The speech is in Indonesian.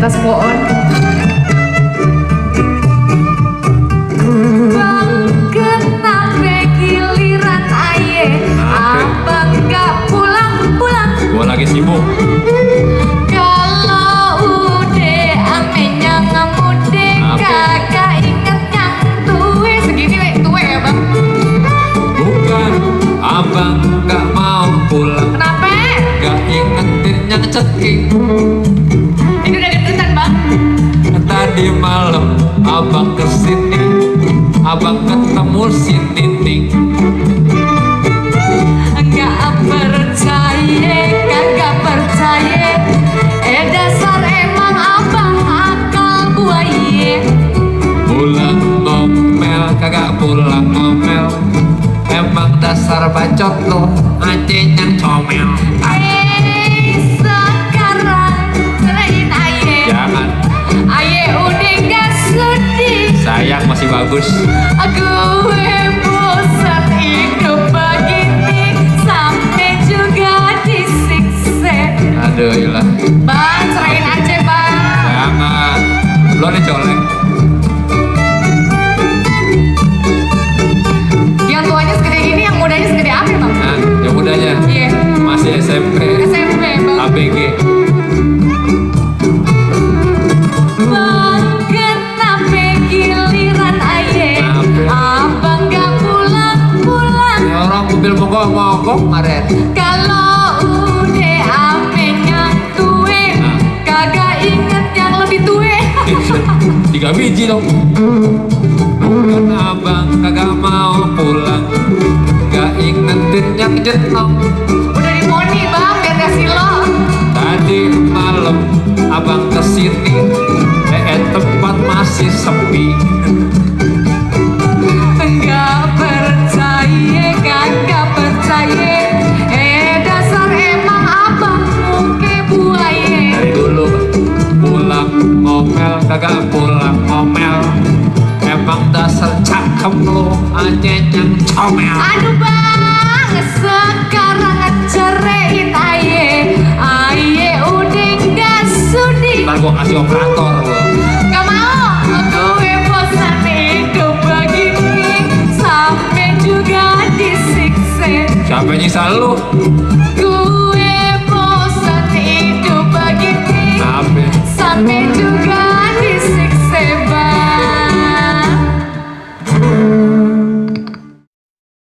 atas pohon. Bang, kenapa giliran aye? Abang gak pulang-pulang? Gua lagi sibuk. Kalau udah amenya ngemude, kagak inget yang tuwe. Segini we, tuwe ya bang? Bukan, abang gak mau pulang. Kenapa? Gak ingetin yang ceking. Ini udah gendutan bang. Tadi malam abang kesini, abang ketemu si Nining. Enggak percaya, kagak percaya. Dasar emang abang akal buaya. Pulang ngomel, kagak pulang ngomel. Emang dasar bacot lo, anjing yang comel. Sekarang cerain aye. Jangan, Aye udah gak sedih. sayang masih bagus. Gue bosan hidup begini, sampai juga disiksa. Aduh ilah. Bang, cerain aja bang. Jangan, lo nih colek. Yang tuanya segede gini, yang mudanya segede apa bang? Nah, yang mudanya Iya, masih SMP, SMP bang. ABG. Bang, kenapa giliran aye? Kenapa? Abang gak pulang-pulang? Ya orang mobil mogok kemarin. Kalau udah amenya tuwe, kagak inget yang lebih tuwe. 3 biji dong. Bukan abang kagak mau pulang, gak ingetin yang jenong. Udah dimoni bang, biar gak silo. Tadi malam abang kesini, tempat masih sepi. Enggak percaya, kagak percaya. Dasar emang abang muke buaya. Dari dulu pulang ngomel, kagak pulang ngomel. Emang dasar cakep lo, anjing yang comel. Aduh bang, sekarang ngecerein aye. Aye udah gak sudi. Ntar gua kasih operator.